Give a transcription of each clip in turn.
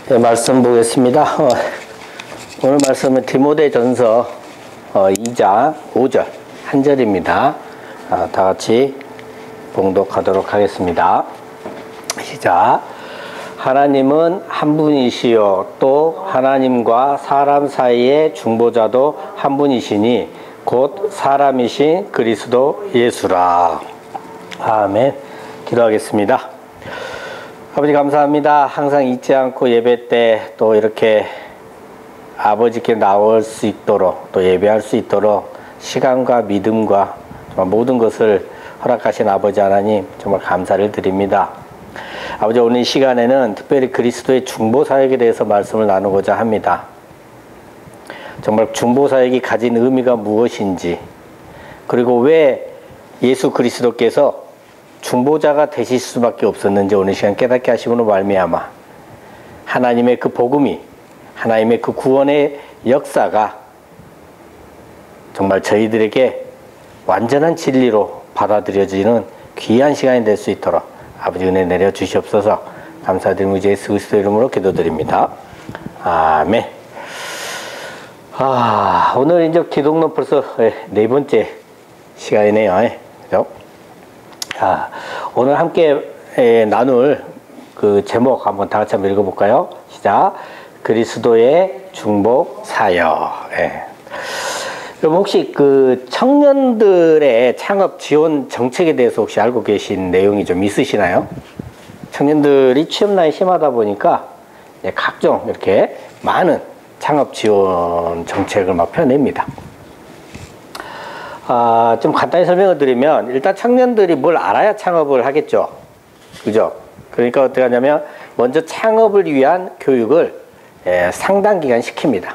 네, 말씀 보겠습니다. 오늘 말씀은 디모데전서 2장 5절 한 절입니다. 다 같이 봉독하도록 하겠습니다. 시작. 하나님은 한 분이시요 또 하나님과 사람 사이의 중보자도 한 분이시니 곧 사람이신 그리스도 예수라. 아멘. 기도하겠습니다. 아버지 감사합니다. 항상 잊지 않고 예배 때 또 이렇게 아버지께 나올 수 있도록 또 예배할 수 있도록 시간과 믿음과 모든 것을 허락하신 아버지 하나님 정말 감사를 드립니다. 아버지 오늘 이 시간에는 특별히 그리스도의 중보사역에 대해서 말씀을 나누고자 합니다. 정말 중보사역이 가진 의미가 무엇인지, 그리고 왜 예수 그리스도께서 중보자가 되실 수밖에 없었는지 오늘 시간 깨닫게 하심으로 말미암아 하나님의 그 복음이, 하나님의 그 구원의 역사가 정말 저희들에게 완전한 진리로 받아들여지는 귀한 시간이 될 수 있도록 아버지 은혜 내려 주시옵소서. 감사드리며 예수 그리스도 이름으로 기도드립니다. 아멘. 오늘 이제 기독론 벌써 네 번째 시간이네요. 그죠? 오늘 함께 나눌 그 제목 한번 다 같이 한번 읽어볼까요? 시작. 그리스도의 중보 사역. 그럼 혹시 그 청년들의 창업 지원 정책에 대해서 혹시 알고 계신 내용이 좀 있으시나요? 청년들이 취업난이 심하다 보니까 각종 이렇게 많은 창업 지원 정책을 막 펴냅니다. 좀 간단히 설명을 드리면 일단 청년들이 뭘 알아야 창업을 하겠죠. 그죠? 그러니까 어떻게 하냐면 먼저 창업을 위한 교육을 상당 기간 시킵니다.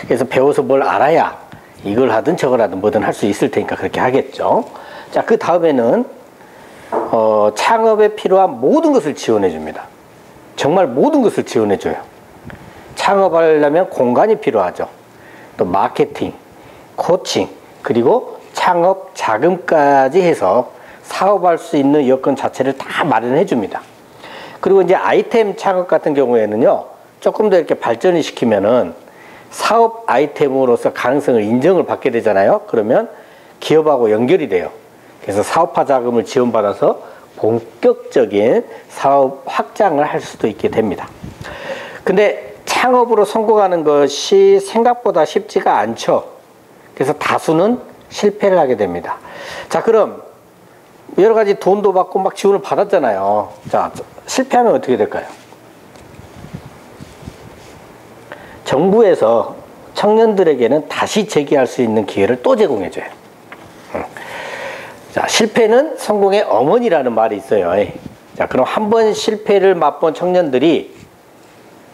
그래서 배워서 뭘 알아야 이걸 하든 저걸 하든 뭐든 할 수 있을 테니까 그렇게 하겠죠. 자, 그 다음에는 창업에 필요한 모든 것을 지원해 줍니다. 정말 모든 것을 지원해 줘요. 창업하려면 공간이 필요하죠. 또 마케팅, 코칭, 그리고 창업 자금까지 해서 사업할 수 있는 여건 자체를 다 마련해 줍니다. 그리고 이제 아이템 창업 같은 경우에는요, 조금 더 이렇게 발전을 시키면은 사업 아이템으로서 가능성을 인정을 받게 되잖아요. 그러면 기업하고 연결이 돼요. 그래서 사업화 자금을 지원받아서 본격적인 사업 확장을 할 수도 있게 됩니다. 근데 창업으로 성공하는 것이 생각보다 쉽지가 않죠. 그래서 다수는 실패를 하게 됩니다. 자, 그럼 여러 가지 돈도 받고 막 지원을 받았잖아요. 자, 실패하면 어떻게 될까요? 정부에서 청년들에게는 다시 재기할 수 있는 기회를 또 제공해줘요. 자, 실패는 성공의 어머니라는 말이 있어요. 자, 그럼 한번 실패를 맛본 청년들이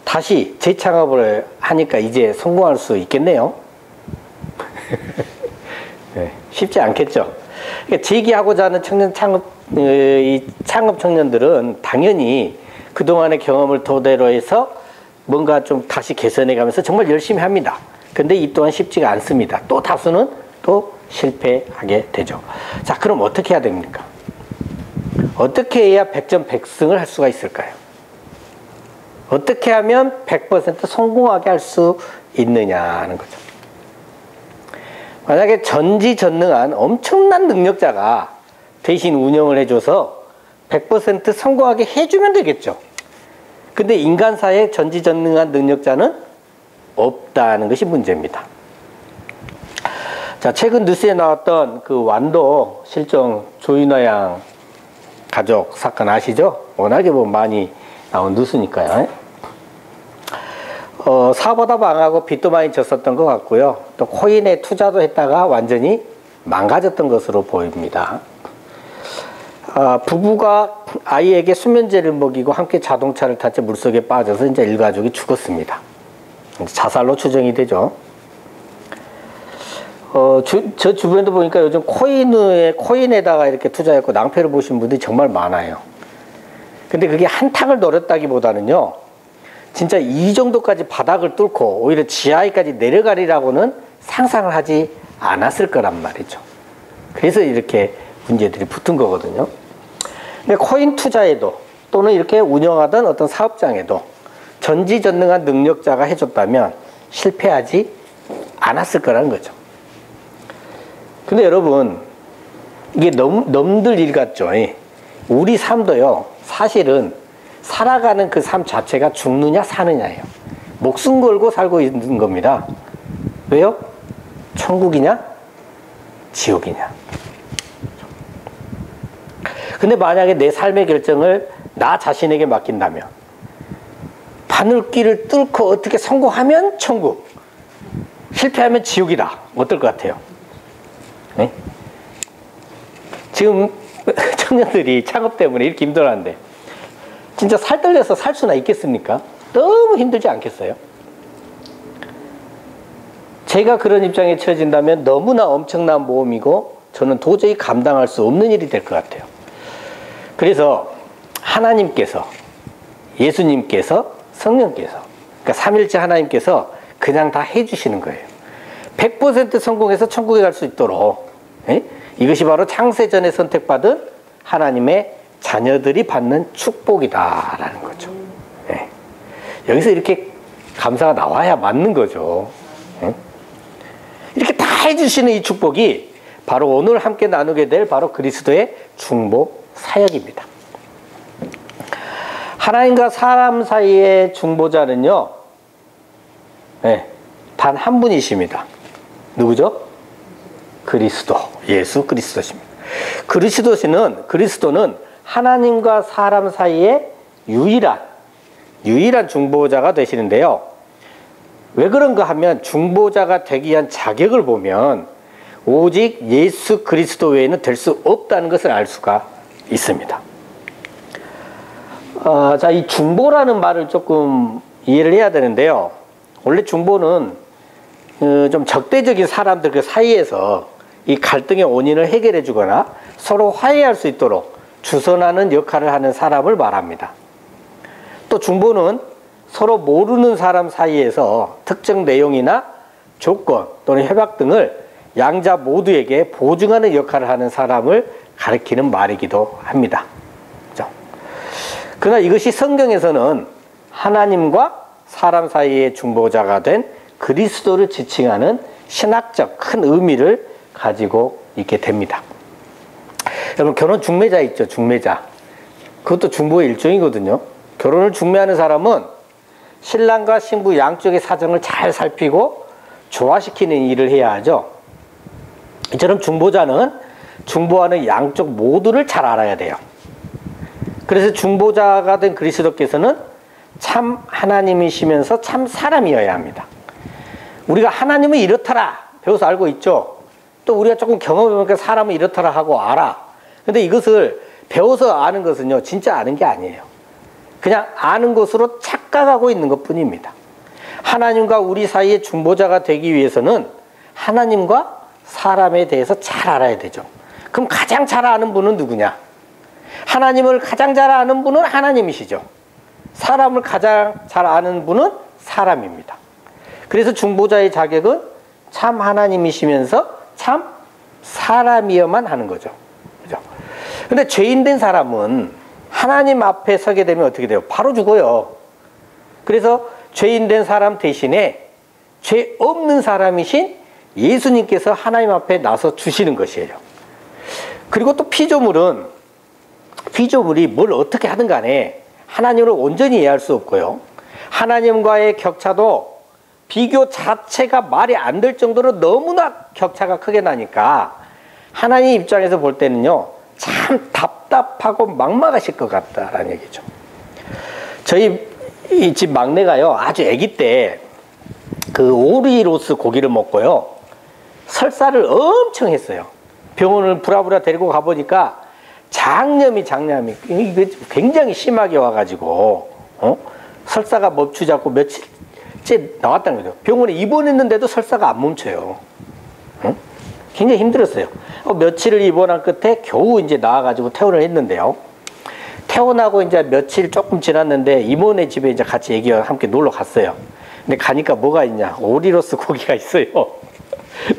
다시 재창업을 하니까 이제 성공할 수 있겠네요. 쉽지 않겠죠. 그러니까 재기하고자 하는 창업 청년들은 당연히 그동안의 경험을 토대로 해서 뭔가 좀 다시 개선해 가면서 정말 열심히 합니다. 근데 이 또한 쉽지가 않습니다. 또 다수는 또 실패하게 되죠. 자, 그럼 어떻게 해야 됩니까? 어떻게 해야 100점 100승을 할 수가 있을까요? 어떻게 하면 100% 성공하게 할 수 있느냐는 거죠. 만약에 전지전능한 엄청난 능력자가 대신 운영을 해줘서 100% 성공하게 해주면 되겠죠. 근데 인간사에 전지전능한 능력자는 없다는 것이 문제입니다. 자, 최근 뉴스에 나왔던 그 완도 실종 조인화 양 가족 사건 아시죠? 워낙에 뭐 많이 나온 뉴스니까요. 사업하다 망하고 빚도 많이 졌었던 것 같고요. 또 코인에 투자도 했다가 완전히 망가졌던 것으로 보입니다. 부부가 아이에게 수면제를 먹이고 함께 자동차를 탔지 물속에 빠져서 이제 일가족이 죽었습니다. 자살로 추정이 되죠. 저 주변도 보니까 요즘 코인에다가 이렇게 투자했고 낭패를 보신 분들이 정말 많아요. 근데 그게 한탕을 노렸다기보다는요, 진짜 이 정도까지 바닥을 뚫고 오히려 지하에까지 내려가리라고는 상상을 하지 않았을 거란 말이죠. 그래서 이렇게 문제들이 붙은 거거든요. 근데 코인 투자에도 또는 이렇게 운영하던 어떤 사업장에도 전지전능한 능력자가 해줬다면 실패하지 않았을 거라는 거죠. 근데 여러분, 이게 넘들 일 같죠? 우리 삶도요, 사실은 살아가는 그 삶 자체가 죽느냐 사느냐예요. 목숨 걸고 살고 있는 겁니다. 왜요? 천국이냐? 지옥이냐? 근데 만약에 내 삶의 결정을 나 자신에게 맡긴다면, 바늘길을 뚫고 어떻게 성공하면 천국, 실패하면 지옥이다. 어떨 것 같아요? 네? 지금 청년들이 창업 때문에 이렇게 힘들어하는데 진짜 살떨려서 살 수나 있겠습니까? 너무 힘들지 않겠어요? 제가 그런 입장에 처해진다면 너무나 엄청난 모험이고 저는 도저히 감당할 수 없는 일이 될 것 같아요. 그래서 하나님께서, 예수님께서, 성령께서, 그러니까 삼일째 하나님께서 그냥 다 해주시는 거예요. 100% 성공해서 천국에 갈 수 있도록. 이것이 바로 창세전에 선택받은 하나님의 자녀들이 받는 축복이다라는 거죠. 여기서 이렇게 감사가 나와야 맞는 거죠. 이렇게 다 해주시는 이 축복이 바로 오늘 함께 나누게 될 바로 그리스도의 중보 사역입니다. 하나님과 사람 사이의 중보자는요, 단 한 분이십니다. 누구죠? 그리스도, 예수 그리스도십니다. 그리스도는 하나님과 사람 사이의 유일한 중보자가 되시는데요. 왜 그런가 하면 중보자가 되기 위한 자격을 보면 오직 예수 그리스도 외에는 될 수 없다는 것을 알 수가 있습니다. 자, 이 중보라는 말을 조금 이해를 해야 되는데요. 원래 중보는 좀 적대적인 사람들 그 사이에서 이 갈등의 원인을 해결해 주거나 서로 화해할 수 있도록 주선하는 역할을 하는 사람을 말합니다. 또 중보는 서로 모르는 사람 사이에서 특정 내용이나 조건 또는 협약 등을 양자 모두에게 보증하는 역할을 하는 사람을 가리키는 말이기도 합니다. 그렇죠? 그러나 이것이 성경에서는 하나님과 사람 사이의 중보자가 된 그리스도를 지칭하는 신학적 큰 의미를 가지고 있게 됩니다. 여러분, 결혼 중매자 있죠? 중매자. 그것도 중보의 일종이거든요. 결혼을 중매하는 사람은 신랑과 신부 양쪽의 사정을 잘 살피고 조화시키는 일을 해야 하죠. 이처럼 중보자는 중보하는 양쪽 모두를 잘 알아야 돼요. 그래서 중보자가 된 그리스도께서는 참 하나님이시면서 참 사람이어야 합니다. 우리가 하나님은 이렇더라 배워서 알고 있죠. 또 우리가 조금 경험해보니까 사람은 이렇더라 하고 알아. 근데 이것을 배워서 아는 것은요, 진짜 아는 게 아니에요. 그냥 아는 것으로 착각하고 있는 것 뿐입니다. 하나님과 우리 사이의 중보자가 되기 위해서는 하나님과 사람에 대해서 잘 알아야 되죠. 그럼 가장 잘 아는 분은 누구냐? 하나님을 가장 잘 아는 분은 하나님이시죠. 사람을 가장 잘 아는 분은 사람입니다. 그래서 중보자의 자격은 참 하나님이시면서 참 사람이어만 하는 거죠. 그죠? 근데 죄인된 사람은 하나님 앞에 서게 되면 어떻게 돼요? 바로 죽어요. 그래서 죄인된 사람 대신에 죄 없는 사람이신 예수님께서 하나님 앞에 나서 주시는 것이에요. 그리고 또 피조물이 뭘 어떻게 하든 간에 하나님을 온전히 이해할 수 없고요. 하나님과의 격차도 비교 자체가 말이 안 될 정도로 너무나 격차가 크게 나니까 하나님 입장에서 볼 때는요, 참 답답하고 막막하실 것 같다라는 얘기죠. 저희 이 집 막내가요, 아주 아기 때 그 오리로스 고기를 먹고요, 설사를 엄청 했어요. 병원을 부랴부랴 데리고 가보니까 장염이 이게 굉장히 심하게 와가지고 설사가 멈추지 않고 며칠째 나왔다는 거죠. 병원에 입원했는데도 설사가 안 멈춰요. 굉장히 힘들었어요. 며칠을 입원한 끝에 겨우 이제 나와가지고 퇴원을 했는데요. 퇴원하고 이제 며칠 조금 지났는데 이모네 집에 이제 같이 애기와 함께 놀러 갔어요. 근데 가니까 뭐가 있냐? 오리로스 고기가 있어요.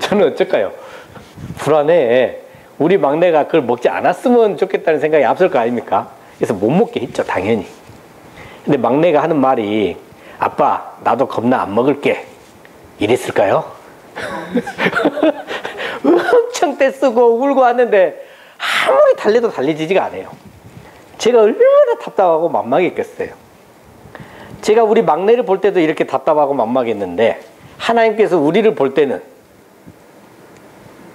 저는 어쩔까요? 불안해. 우리 막내가 그걸 먹지 않았으면 좋겠다는 생각이 앞설 거 아닙니까? 그래서 못 먹게 했죠, 당연히. 근데 막내가 하는 말이, 아빠, 나도 겁나 안 먹을게. 이랬을까요? 엄청 떼쓰고 울고 왔는데 아무리 달래도 달래지지가 않아요. 제가 얼마나 답답하고 만막했겠어요. 제가 우리 막내를 볼 때도 이렇게 답답하고 만막했는데 하나님께서 우리를 볼 때는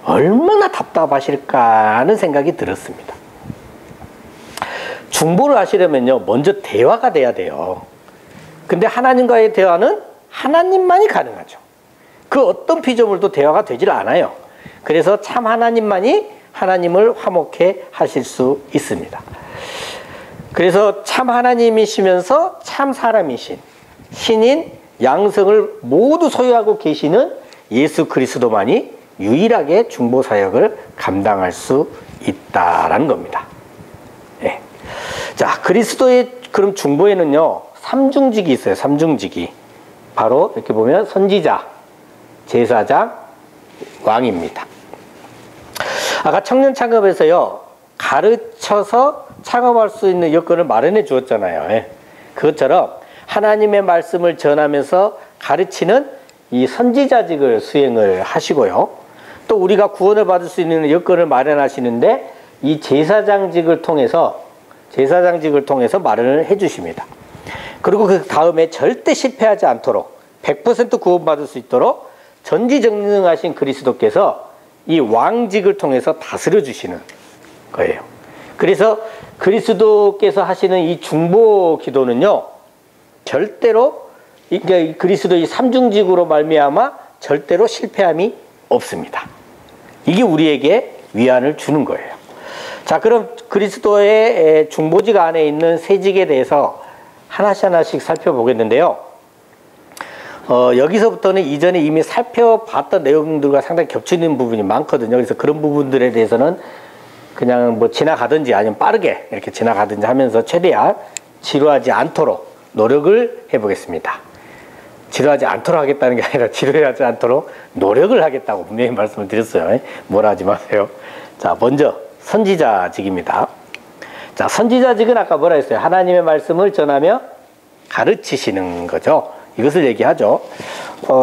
얼마나 답답하실까 하는 생각이 들었습니다. 중보를 하시려면요, 먼저 대화가 돼야 돼요. 근데 하나님과의 대화는 하나님만이 가능하죠. 그 어떤 피조물도 대화가 되질 않아요. 그래서 참 하나님만이 하나님을 화목해 하실 수 있습니다. 그래서 참 하나님이시면서 참 사람이신 신인 양성을 모두 소유하고 계시는 예수 그리스도만이 유일하게 중보 사역을 감당할 수 있다라는 겁니다. 네. 자, 그리스도의 그럼 중보에는요, 삼중직이 있어요. 삼중직이. 바로 이렇게 보면 선지자, 제사장, 왕입니다. 아까 청년 창업에서요, 가르쳐서 창업할 수 있는 여건을 마련해 주었잖아요. 예. 그것처럼 하나님의 말씀을 전하면서 가르치는 이 선지자직을 수행을 하시고요. 또 우리가 구원을 받을 수 있는 여건을 마련하시는데 이 제사장직을 통해서 마련을 해 주십니다. 그리고 그 다음에 절대 실패하지 않도록 100% 구원받을 수 있도록 전지전능하신 그리스도께서 이 왕직을 통해서 다스려 주시는 거예요. 그래서 그리스도께서 하시는 이 중보 기도는요, 절대로 그리스도의 삼중직으로 말미암아 절대로 실패함이 없습니다. 이게 우리에게 위안을 주는 거예요. 자, 그럼 그리스도의 중보직 안에 있는 세 직에 대해서 하나씩 살펴보겠는데요. 여기서부터는 이전에 이미 살펴봤던 내용들과 상당히 겹치는 부분이 많거든요. 그래서 그런 부분들에 대해서는 그냥 뭐 지나가든지 아니면 빠르게 이렇게 지나가든지 하면서 최대한 지루하지 않도록 노력을 해보겠습니다. 지루하지 않도록 하겠다는 게 아니라 지루하지 않도록 노력을 하겠다고 분명히 말씀을 드렸어요. 뭐라 하지 마세요. 자, 먼저 선지자직입니다. 자, 선지자직은 아까 뭐라 했어요? 하나님의 말씀을 전하며 가르치시는 거죠. 이것을 얘기하죠.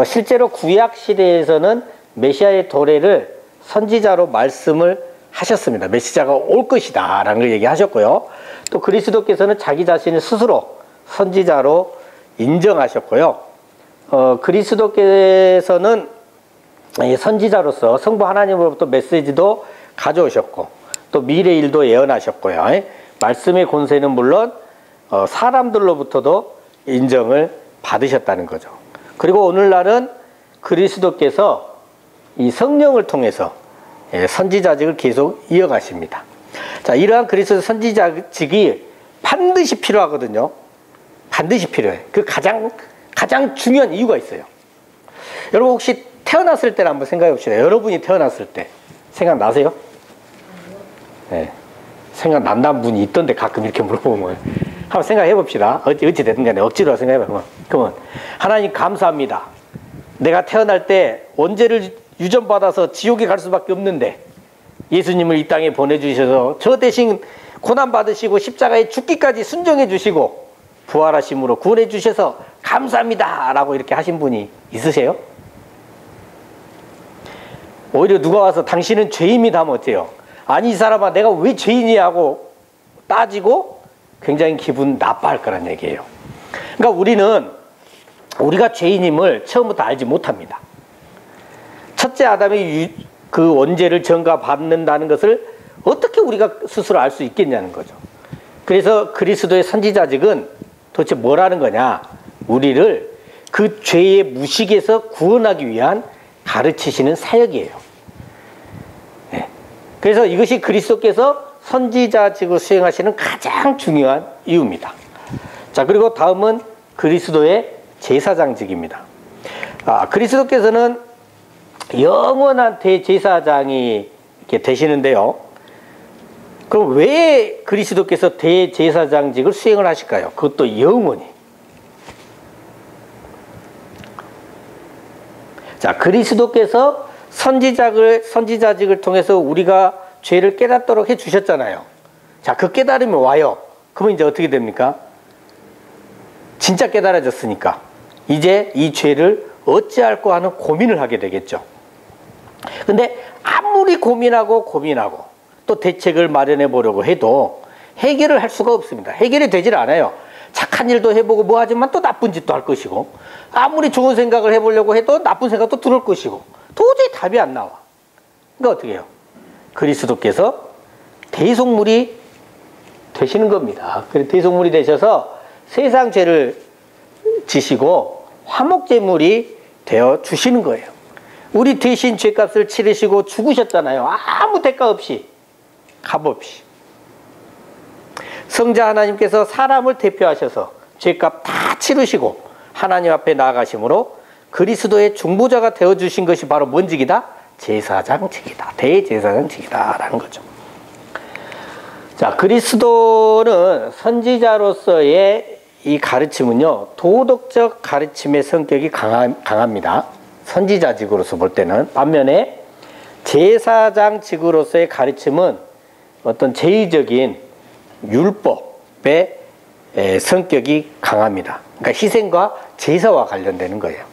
실제로 구약 시대에서는 메시아의 도래를 선지자로 말씀을 하셨습니다. 메시아가 올 것이다 라는 걸 얘기하셨고요. 또 그리스도께서는 자기 자신을 스스로 선지자로 인정하셨고요. 그리스도께서는 선지자로서 성부 하나님으로부터 메시지도 가져오셨고 또 미래 일도 예언하셨고요. 말씀의 권세는 물론 사람들로부터도 인정을 받으셨다는 거죠. 그리고 오늘날은 그리스도께서 이 성령을 통해서 선지자직을 계속 이어가십니다. 자, 이러한 그리스도 선지자직이 반드시 필요하거든요. 반드시 필요해. 그 가장 중요한 이유가 있어요. 여러분 혹시 태어났을 때를 한번 생각해 봅시다. 여러분이 태어났을 때 생각나세요? 네. 생각난다는 분이 있던데 가끔 이렇게 물어보면 한번 생각해 봅시다. 어찌 됐든 간에 억지로 생각해 봐. 그러면 하나님 감사합니다. 내가 태어날 때 원죄를 유전받아서 지옥에 갈 수밖에 없는데 예수님을 이 땅에 보내주셔서 저 대신 고난받으시고 십자가에 죽기까지 순종해 주시고 부활하심으로 구원해 주셔서 감사합니다 라고 이렇게 하신 분이 있으세요? 오히려 누가 와서 당신은 죄인이다 하면 어때요? 아니 이 사람아 내가 왜 죄인이야 하고 따지고 굉장히 기분 나빠할 거란 얘기예요. 그러니까 우리가 죄인임을 처음부터 알지 못합니다. 첫째 아담이 그 원죄를 전가받는다는 것을 어떻게 우리가 스스로 알 수 있겠냐는 거죠. 그래서 그리스도의 선지자직은 도대체 뭐라는 거냐? 우리를 그 죄의 무식에서 구원하기 위한 가르치시는 사역이에요. 네. 그래서 이것이 그리스도께서 선지자직을 수행하시는 가장 중요한 이유입니다. 자, 그리고 다음은 그리스도의 제사장직입니다. 그리스도께서는 영원한 대제사장이 이렇게 되시는데요. 그럼 왜 그리스도께서 대제사장직을 수행을 하실까요? 그것도 영원히. 자, 그리스도께서 선지자직을 통해서 우리가 죄를 깨닫도록 해 주셨잖아요. 자, 그 깨달음이 와요. 그러면 이제 어떻게 됩니까? 진짜 깨달아졌으니까 이제 이 죄를 어찌할까 하는 고민을 하게 되겠죠. 근데 아무리 고민하고 또 대책을 마련해 보려고 해도 해결을 할 수가 없습니다. 해결이 되질 않아요. 착한 일도 해보고 뭐 하지만 또 나쁜 짓도 할 것이고, 아무리 좋은 생각을 해보려고 해도 나쁜 생각도 들을 것이고, 도저히 답이 안 나와. 그러니까 어떻게 해요? 그리스도께서 대속물이 되시는 겁니다. 그래서 대속물이 되셔서 세상 죄를 지시고 화목제물이 되어 주시는 거예요. 우리 대신 죄값을 치르시고 죽으셨잖아요. 아무 대가 없이, 값 없이. 성자 하나님께서 사람을 대표하셔서 죄값 다 치르시고 하나님 앞에 나아가심으로 그리스도의 중보자가 되어주신 것이 바로 뭔 직이다? 제사장직이다. 대제사장직이다라는 거죠. 자, 그리스도는 선지자로서의 이 가르침은요, 도덕적 가르침의 성격이 강합니다. 선지자직으로서 볼 때는. 반면에 제사장직으로서의 가르침은 어떤 제의적인 율법의 성격이 강합니다. 그러니까 희생과 제사와 관련되는 거예요.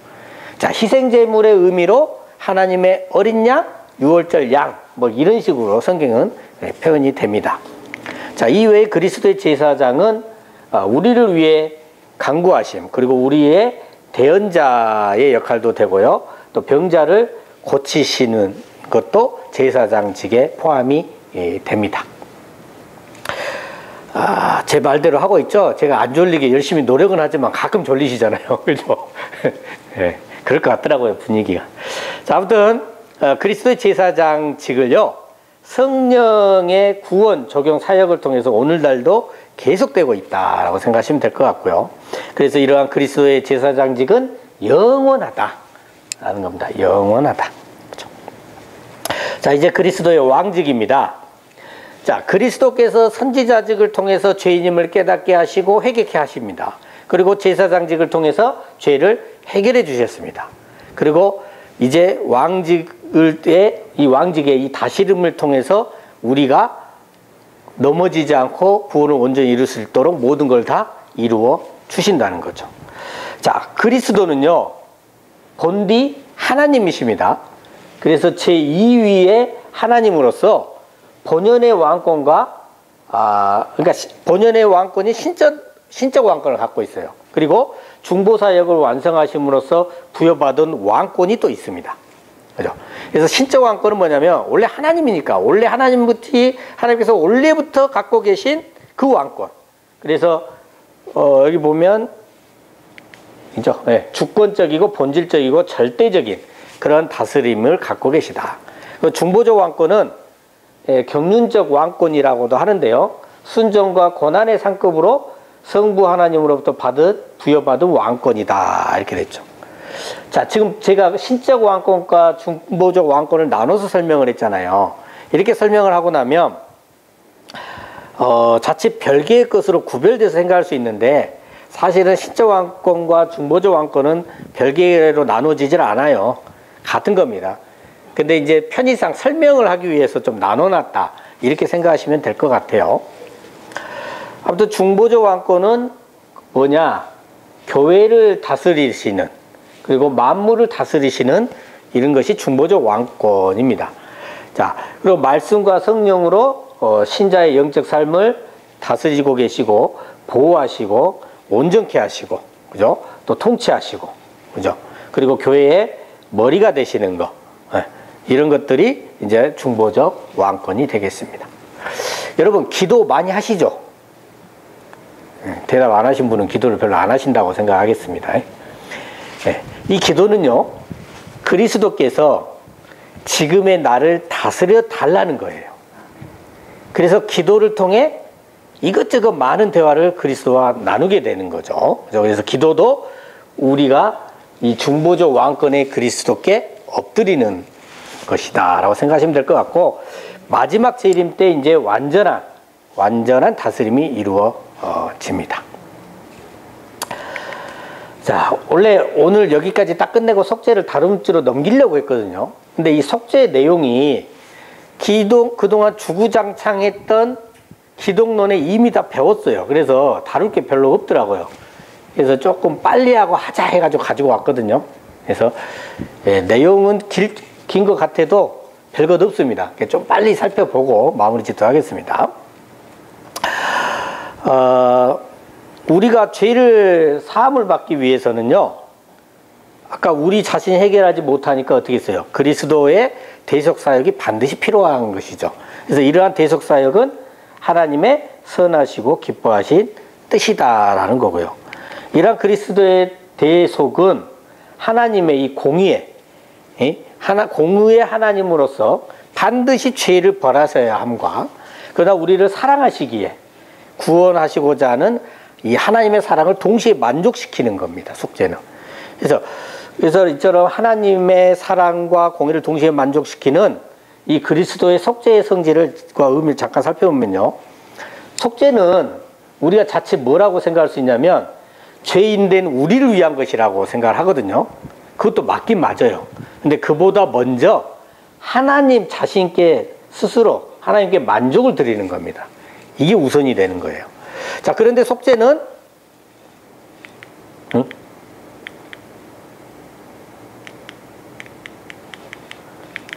자, 희생제물의 의미로 하나님의 어린 양, 유월절 양, 뭐 이런 식으로 성경은 표현이 됩니다. 자, 이외에 그리스도의 제사장은 우리를 위해 간구하심, 그리고 우리의 대언자의 역할도 되고요. 또 병자를 고치시는 것도 제사장직에 포함이 됩니다. 제 말대로 하고 있죠. 제가 안 졸리게 열심히 노력은 하지만 가끔 졸리시잖아요. 그렇죠? 네, 그럴 것 같더라고요, 분위기가. 자, 아무튼 그리스도의 제사장직을요, 성령의 구원 적용 사역을 통해서 오늘날도 계속되고 있다라고 생각하시면 될 것 같고요. 그래서 이러한 그리스도의 제사장직은 영원하다라는 겁니다. 영원하다. 그렇죠? 자, 이제 그리스도의 왕직입니다. 자, 그리스도께서 선지자직을 통해서 죄인임을 깨닫게 하시고 회개케 하십니다. 그리고 제사장직을 통해서 죄를 해결해 주셨습니다. 그리고 이제 이 왕직의 이 다스림을 통해서 우리가 넘어지지 않고 구원을 온전히 이룰 수 있도록 모든 걸 다 이루어 주신다는 거죠. 자, 그리스도는요, 본디 하나님이십니다. 그래서 제2위의 하나님으로서 본연의 왕권과 그러니까 본연의 왕권이 신적 왕권을 갖고 있어요. 그리고 중보사역을 완성하심으로써 부여받은 왕권이 또 있습니다. 그죠? 그래서 신적 왕권은 뭐냐면 원래 하나님이니까 원래 하나님께서 원래부터 갖고 계신 그 왕권. 그래서 여기 보면 그죠? 네, 주권적이고 본질적이고 절대적인 그런 다스림을 갖고 계시다. 중보적 왕권은 경륜적 왕권이라고도 하는데요. 순종과 고난의 상급으로 성부 하나님으로부터 부여받은 왕권이다. 이렇게 됐죠. 자, 지금 제가 신적 왕권과 중보적 왕권을 나눠서 설명을 했잖아요. 이렇게 설명을 하고 나면 자칫 별개의 것으로 구별돼서 생각할 수 있는데 사실은 신적 왕권과 중보적 왕권은 별개로 나눠지질 않아요. 같은 겁니다. 근데 이제 편의상 설명을 하기 위해서 좀 나눠놨다. 이렇게 생각하시면 될 것 같아요. 아무튼 중보적 왕권은 뭐냐? 교회를 다스리시는, 그리고 만물을 다스리시는 이런 것이 중보적 왕권입니다. 자, 그리고 말씀과 성령으로 신자의 영적 삶을 다스리고 계시고, 보호하시고, 온전케 하시고, 그죠? 또 통치하시고, 그죠? 그리고 교회의 머리가 되시는 거. 이런 것들이 이제 중보적 왕권이 되겠습니다. 여러분, 기도 많이 하시죠? 대답 안 하신 분은 기도를 별로 안 하신다고 생각하겠습니다. 이 기도는요, 그리스도께서 지금의 나를 다스려 달라는 거예요. 그래서 기도를 통해 이것저것 많은 대화를 그리스도와 나누게 되는 거죠. 그래서 기도도 우리가 이 중보적 왕권의 그리스도께 엎드리는 것이다 라고 생각하시면 될 것 같고, 마지막 재림 때 이제 완전한 다스림이 이루어집니다. 자, 원래 오늘 여기까지 딱 끝내고 속죄를 다른 주로 넘기려고 했거든요. 근데 이 속죄 내용이 그동안 주구장창했던 기독론에 이미 다 배웠어요. 그래서 다룰 게 별로 없더라고요. 그래서 조금 빨리 하고 하자 해가지고 가지고 왔거든요. 그래서 내용은 긴 것 같아도 별것 없습니다. 좀 빨리 살펴보고 마무리 짓도록 하겠습니다. 우리가 죄를 사함을 받기 위해서는요, 아까 우리 자신이 해결하지 못하니까 어떻게 했어요? 그리스도의 대속사역이 반드시 필요한 것이죠. 그래서 이러한 대속사역은 하나님의 선하시고 기뻐하신 뜻이다라는 거고요. 이러한 그리스도의 대속은 하나님의 이 공의의 공의의 하나님으로서 반드시 죄를 벌하셔야 함과, 그러나 우리를 사랑하시기에 구원하시고자 하는 이 하나님의 사랑을 동시에 만족시키는 겁니다. 속죄는. 그래서 이처럼 하나님의 사랑과 공의를 동시에 만족시키는 이 그리스도의 속죄의 성질과 의미를 잠깐 살펴보면요, 속죄는 우리가 자칫 뭐라고 생각할 수 있냐면 죄인된 우리를 위한 것이라고 생각을 하거든요. 그것도 맞긴 맞아요. 근데 그보다 먼저 하나님 자신께 스스로 하나님께 만족을 드리는 겁니다. 이게 우선이 되는 거예요. 자, 그런데 속죄는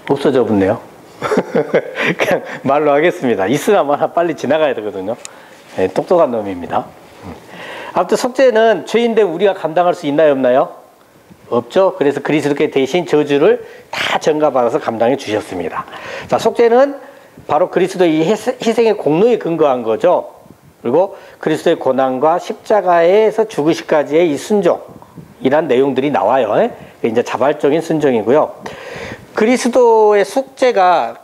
없어져 버렸네요. 그냥 말로 하겠습니다. 있으나마나 빨리 지나가야 되거든요. 네, 똑똑한 놈입니다. 아무튼 속죄는 죄인된 우리가 감당할 수 있나요, 없나요? 없죠. 그래서 그리스도께 대신 저주를 다 전가받아서 감당해 주셨습니다. 자, 속죄는 바로 그리스도의 이 희생의 공로에 근거한 거죠. 그리고 그리스도의 고난과 십자가에서 죽으시까지의 이 순종이란 내용들이 나와요. 이제 자발적인 순종이고요. 그리스도의 속죄가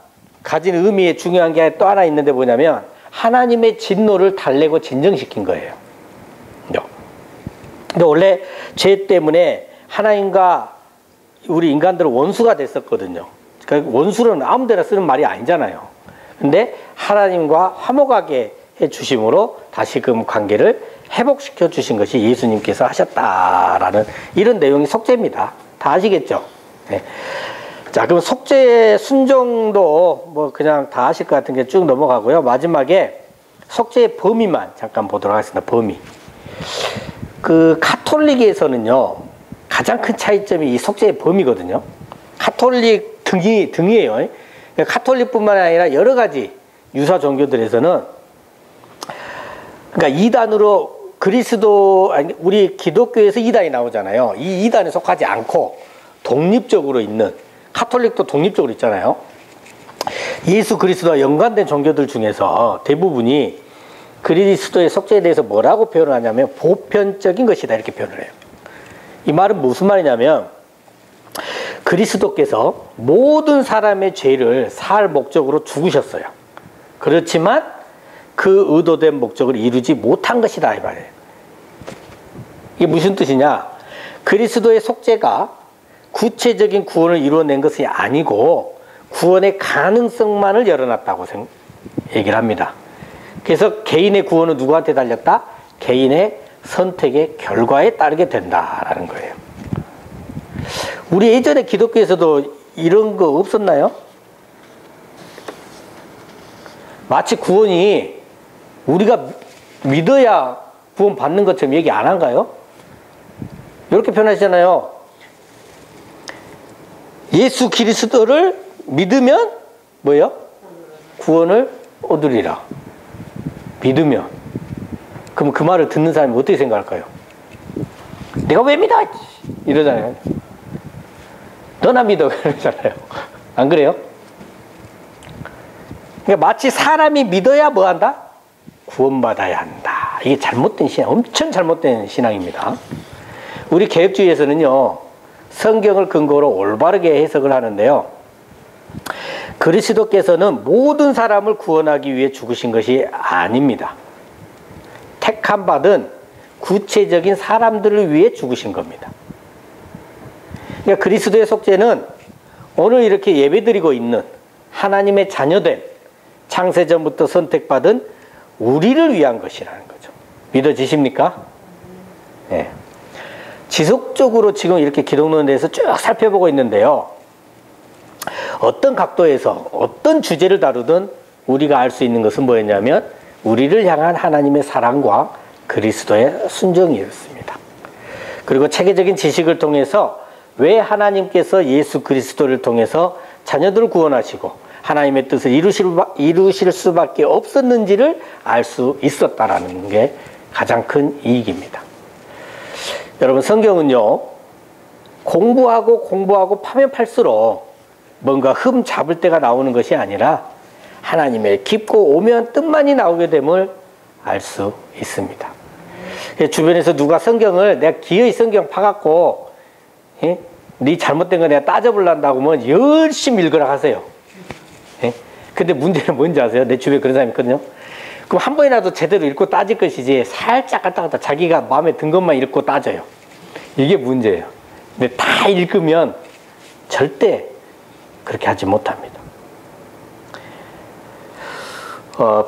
가진 의미에 중요한 게 또 하나 있는데 뭐냐면 하나님의 진노를 달래고 진정시킨 거예요. 근데 원래 죄 때문에 하나님과 우리 인간들은 원수가 됐었거든요. 그러니까 원수는 아무 데나 쓰는 말이 아니잖아요. 근데 하나님과 화목하게 해주심으로 다시금 관계를 회복시켜 주신 것이 예수님께서 하셨다라는 이런 내용이 속죄입니다. 다 아시겠죠? 네. 자, 그럼 속죄의 순종도 뭐 그냥 다 아실 것 같은 게 쭉 넘어가고요. 마지막에 속죄의 범위만 잠깐 보도록 하겠습니다. 범위. 그 카톨릭에서는요, 가장 큰 차이점이 이 속죄의 범위거든요. 카톨릭 등이에요. 카톨릭뿐만 아니라 여러 가지 유사 종교들에서는, 그러니까 이단으로 우리 기독교에서 이단이 나오잖아요. 이 이단에 속하지 않고 독립적으로 있는, 카톨릭도 독립적으로 있잖아요. 예수 그리스도와 연관된 종교들 중에서 대부분이 그리스도의 속죄에 대해서 뭐라고 표현을 하냐면 보편적인 것이다, 이렇게 표현을 해요. 이 말은 무슨 말이냐면 그리스도께서 모든 사람의 죄를 사할 목적으로 죽으셨어요. 그렇지만 그 의도된 목적을 이루지 못한 것이다, 이 말이에요. 이게 무슨 뜻이냐? 그리스도의 속죄가 구체적인 구원을 이루어낸 것이 아니고 구원의 가능성만을 열어놨다고 얘기를 합니다. 그래서 개인의 구원은 누구한테 달렸다? 개인의 선택의 결과에 따르게 된다라는 거예요. 우리 예전에 기독교에서도 이런 거 없었나요? 마치 구원이 우리가 믿어야 구원 받는 것처럼 얘기 안 한가요? 이렇게 표현하시잖아요. 예수 그리스도를 믿으면 뭐예요? 구원을 얻으리라. 믿으면. 그럼 그 말을 듣는 사람이 어떻게 생각할까요? 내가 왜 믿어? 이러잖아요. 너나 믿어. 그러잖아요. 안 그래요? 그러니까 마치 사람이 믿어야 뭐 한다? 구원받아야 한다. 이게 잘못된 신앙, 엄청 잘못된 신앙입니다. 우리 개혁주의에서는요, 성경을 근거로 올바르게 해석을 하는데요, 그리스도께서는 모든 사람을 구원하기 위해 죽으신 것이 아닙니다. 택함 받은 구체적인 사람들을 위해 죽으신 겁니다. 그러니까 그리스도의 속죄는 오늘 이렇게 예배드리고 있는 하나님의 자녀된 창세전부터 선택받은 우리를 위한 것이라는 거죠. 믿어지십니까? 네. 지속적으로 지금 이렇게 기독론에 대해서 쭉 살펴보고 있는데요, 어떤 각도에서 어떤 주제를 다루든 우리가 알 수 있는 것은 뭐였냐면 우리를 향한 하나님의 사랑과 그리스도의 순종이었습니다. 그리고 체계적인 지식을 통해서 왜 하나님께서 예수 그리스도를 통해서 자녀들을 구원하시고 하나님의 뜻을 이루실 수밖에 없었는지를 알 수 있었다라는 게 가장 큰 이익입니다. 여러분, 성경은요, 공부하고 파면 팔수록 뭔가 흠 잡을 때가 나오는 것이 아니라 하나님의 깊고 오묘한 뜻만이 나오게 됨을 알 수 있습니다. 주변에서 누가 성경을 내가 기어이 성경 파갖고 네 잘못된 거 내가 따져보려고 하면 열심히 읽으라 하세요. 근데 문제는 뭔지 아세요? 내 주변에 그런 사람이 있거든요. 그럼 한 번이라도 제대로 읽고 따질 것이지 살짝 갔다 갔다 자기가 마음에 든 것만 읽고 따져요. 이게 문제예요. 근데 다 읽으면 절대 그렇게 하지 못합니다.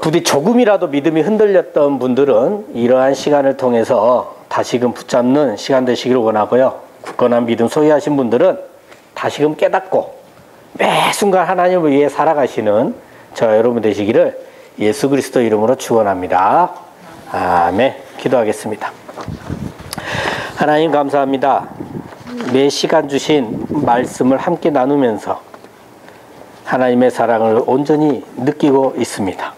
부디 조금이라도 믿음이 흔들렸던 분들은 이러한 시간을 통해서 다시금 붙잡는 시간 되시기를 원하고요. 굳건한 믿음 소유하신 분들은 다시금 깨닫고 매 순간 하나님을 위해 살아가시는 저와 여러분 되시기를 예수 그리스도 이름으로 축원합니다. 아멘. 기도하겠습니다. 하나님 감사합니다. 매 시간 주신 말씀을 함께 나누면서 하나님의 사랑을 온전히 느끼고 있습니다.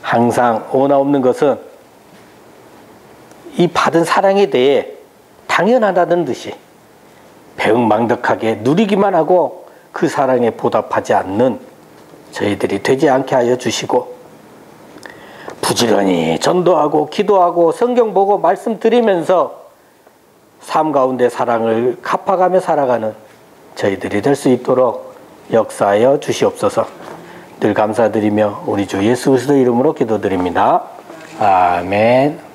항상 오나 없는 것은 이 받은 사랑에 대해 당연하다는 듯이 배은망덕하게 누리기만 하고 그 사랑에 보답하지 않는 저희들이 되지 않게 하여 주시고 부지런히 전도하고 기도하고 성경 보고 말씀 드리면서 삶 가운데 사랑을 갚아가며 살아가는 저희들이 될 수 있도록 역사하여 주시옵소서. 늘 감사드리며 우리 주 예수 그리스도 이름으로 기도드립니다. 아멘.